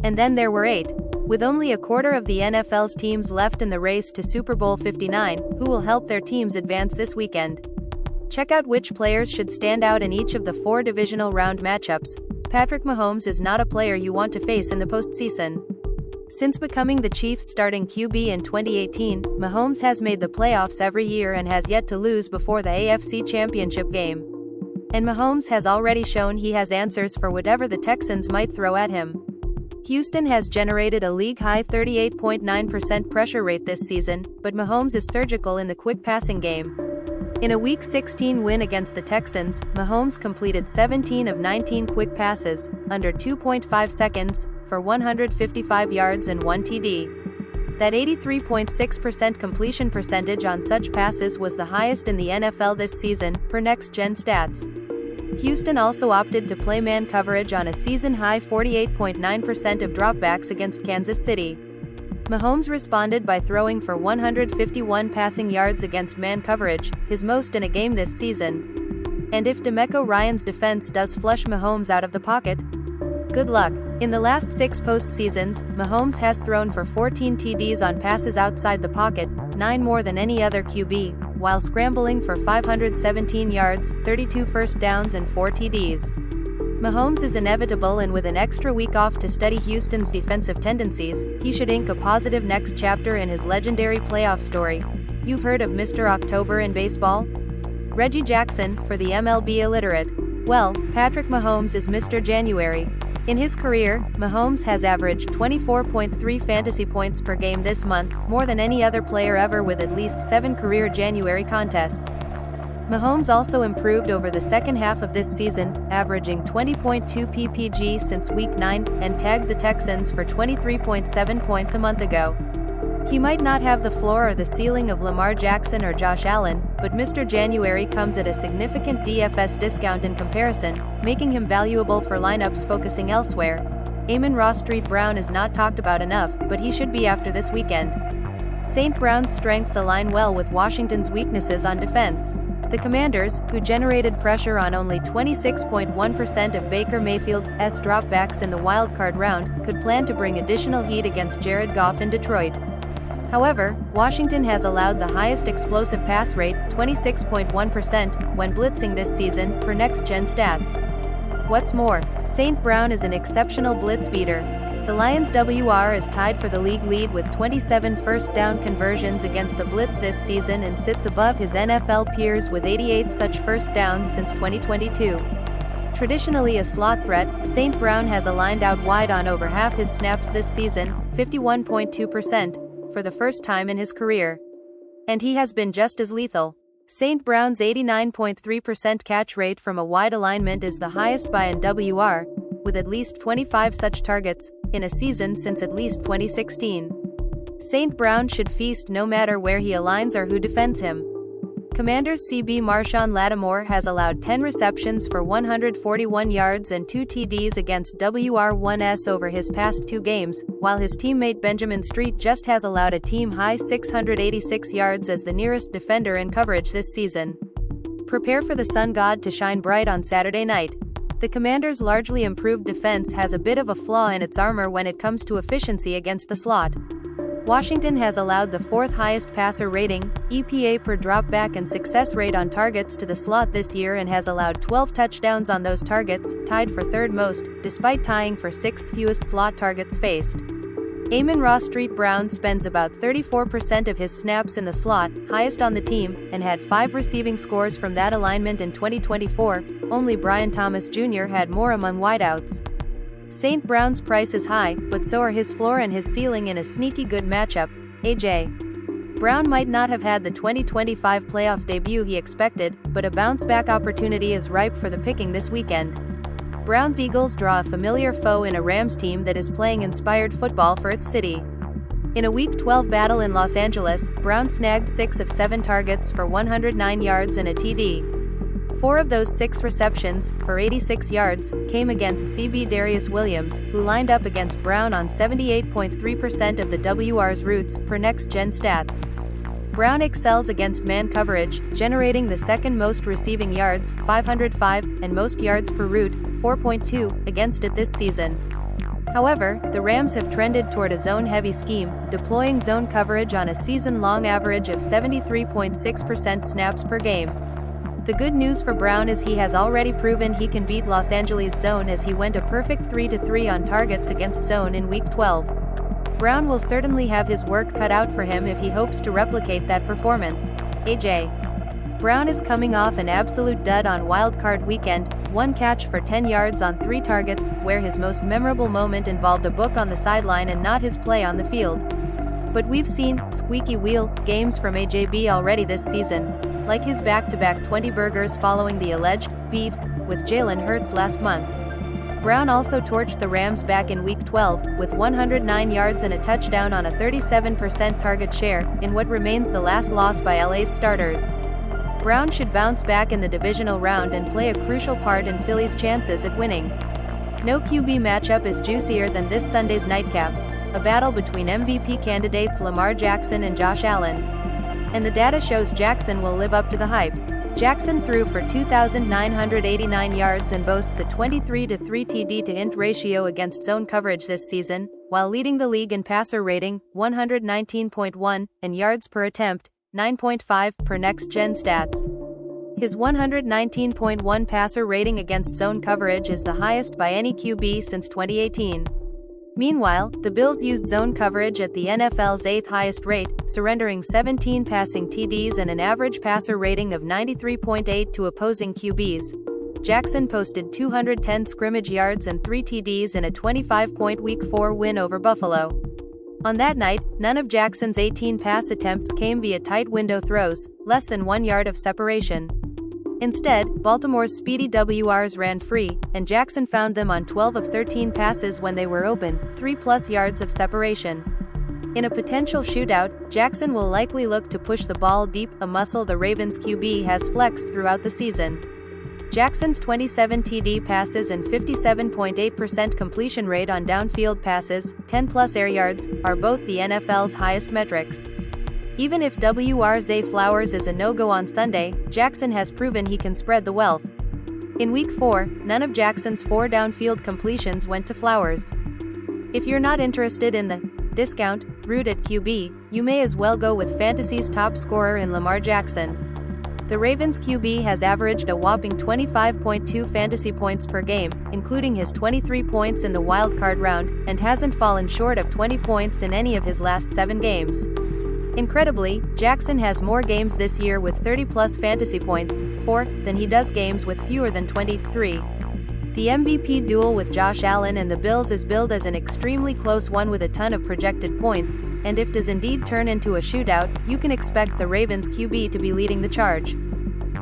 And then there were 8. With only a quarter of the NFL's teams left in the race to Super Bowl 59, who will help their teams advance this weekend? Check out which players should stand out in each of the 4 divisional round matchups. Patrick Mahomes is not a player you want to face in the postseason. Since becoming the Chiefs' starting QB in 2018, Mahomes has made the playoffs every year and has yet to lose before the AFC Championship game. And Mahomes has already shown he has answers for whatever the Texans might throw at him. Houston has generated a league-high 38.9% pressure rate this season, but Mahomes is surgical in the quick passing game. In a Week 16 win against the Texans, Mahomes completed 17 of 19 quick passes, under 2.5 seconds, for 155 yards and 1 TD. That 83.6% completion percentage on such passes was the highest in the NFL this season, per Next Gen Stats. Houston also opted to play man coverage on a season-high 48.9% of dropbacks against Kansas City. Mahomes responded by throwing for 151 passing yards against man coverage, his most in a game this season. And if DeMeco Ryans' defense does flush Mahomes out of the pocket, good luck. In the last 6 postseasons, Mahomes has thrown for 14 TDs on passes outside the pocket, 9 more than any other QB, while scrambling for 517 yards, 32 first downs and 4 TDs. Mahomes is inevitable, and with an extra week off to study Houston's defensive tendencies, he should ink a positive next chapter in his legendary playoff story. You've heard of Mr. October in baseball? Reggie Jackson, for the MLB illiterate. Well, Patrick Mahomes is Mr. January. In his career, Mahomes has averaged 24.3 fantasy points per game this month, more than any other player ever with at least 7 career January contests. Mahomes also improved over the second half of this season, averaging 20.2 ppg since Week 9, and tagged the Texans for 23.7 points a month ago. He might not have the floor or the ceiling of Lamar Jackson or Josh Allen, but Mr. January comes at a significant DFS discount in comparison, making him valuable for lineups focusing elsewhere. Amon-Ra St. Brown is not talked about enough, but he should be after this weekend. St. Brown's strengths align well with Washington's weaknesses on defense. The Commanders, who generated pressure on only 26.1% of Baker Mayfield's dropbacks in the wildcard round, could plan to bring additional heat against Jared Goff in Detroit. However, Washington has allowed the highest explosive pass rate, 26.1%, when blitzing this season, per Next Gen Stats. What's more, St. Brown is an exceptional blitz beater. The Lions' WR is tied for the league lead with 27 first down conversions against the blitz this season and sits above his NFL peers with 88 such first downs since 2022. Traditionally a slot threat, St. Brown has aligned out wide on over half his snaps this season, 51.2%. For the first time in his career. And he has been just as lethal. St. Brown's 89.3% catch rate from a wide alignment is the highest by an WR, with at least 25 such targets, in a season since at least 2016. St. Brown should feast no matter where he aligns or who defends him. Commanders' CB Marshawn Lattimore has allowed 10 receptions for 141 yards and 2 TDs against WR1s over his past 2 games, while his teammate Benjamin Street just has allowed a team-high 686 yards as the nearest defender in coverage this season. Prepare for the sun god to shine bright on Saturday night. The Commanders' largely improved defense has a bit of a flaw in its armor when it comes to efficiency against the slot. Washington has allowed the 4th highest passer rating, EPA per dropback and success rate on targets to the slot this year and has allowed 12 touchdowns on those targets, tied for 3rd most, despite tying for 6th fewest slot targets faced. Amon-Ra St. Brown spends about 34% of his snaps in the slot, highest on the team, and had 5 receiving scores from that alignment in 2024, only Brian Thomas Jr. had more among wideouts. St. Brown's price is high, but so are his floor and his ceiling in a sneaky good matchup. A.J. Brown might not have had the 2025 playoff debut he expected, but a bounce-back opportunity is ripe for the picking this weekend. Brown's Eagles draw a familiar foe in a Rams team that is playing inspired football for its city. In a Week 12 battle in Los Angeles, Brown snagged 6 of 7 targets for 109 yards and a TD. 4 of those 6 receptions, for 86 yards, came against CB Darius Williams, who lined up against Brown on 78.3% of the WR's routes, per Next Gen Stats. Brown excels against man coverage, generating the 2nd most receiving yards, 505, and most yards per route, 4.2, against it this season. However, the Rams have trended toward a zone-heavy scheme, deploying zone coverage on a season-long average of 73.6% snaps per game. The good news for Brown is he has already proven he can beat Los Angeles' zone, as he went a perfect 3-3 on targets against zone in Week 12. Brown will certainly have his work cut out for him if he hopes to replicate that performance. A.J. Brown is coming off an absolute dud on Wild Card Weekend, 1 catch for 10 yards on 3 targets, where his most memorable moment involved a book on the sideline and not his play on the field. But we've seen squeaky wheel games from AJB already this season, like his back-to-back 20 burgers following the alleged beef with Jalen Hurts last month. Brown also torched the Rams back in Week 12, with 109 yards and a touchdown on a 37% target share, in what remains the last loss by LA's starters. Brown should bounce back in the divisional round and play a crucial part in Philly's chances at winning. No QB matchup is juicier than this Sunday's nightcap, a battle between MVP candidates Lamar Jackson and Josh Allen. And the data shows Jackson will live up to the hype. Jackson threw for 2,989 yards and boasts a 23-3 TD to int ratio against zone coverage this season, while leading the league in passer rating, 119.1, and yards per attempt, 9.5 per next-gen stats. His 119.1 passer rating against zone coverage is the highest by any QB since 2018. Meanwhile, the Bills use zone coverage at the NFL's 8th highest rate, surrendering 17 passing TDs and an average passer rating of 93.8 to opposing QBs. Jackson posted 210 scrimmage yards and 3 TDs in a 25-point Week 4 win over Buffalo. On that night, none of Jackson's 18 pass attempts came via tight window throws, less than 1 yard of separation. Instead, Baltimore's speedy WRs ran free, and Jackson found them on 12 of 13 passes when they were open, 3+ yards of separation. In a potential shootout, Jackson will likely look to push the ball deep, a muscle the Ravens QB has flexed throughout the season. Jackson's 27 TD passes and 57.8% completion rate on downfield passes, 10+ air yards, are both the NFL's highest metrics. Even if Zay Flowers is a no-go on Sunday, Jackson has proven he can spread the wealth. In Week 4, none of Jackson's 4 downfield completions went to Flowers. If you're not interested in the discount route at QB, you may as well go with fantasy's top scorer in Lamar Jackson. The Ravens QB has averaged a whopping 25.2 fantasy points per game, including his 23 points in the wild card round, and hasn't fallen short of 20 points in any of his last 7 games. Incredibly, Jackson has more games this year with 30+ fantasy points, 4, than he does games with fewer than 23. The MVP duel with Josh Allen and the Bills is billed as an extremely close one with a ton of projected points, and if does indeed turn into a shootout, you can expect the Ravens QB to be leading the charge.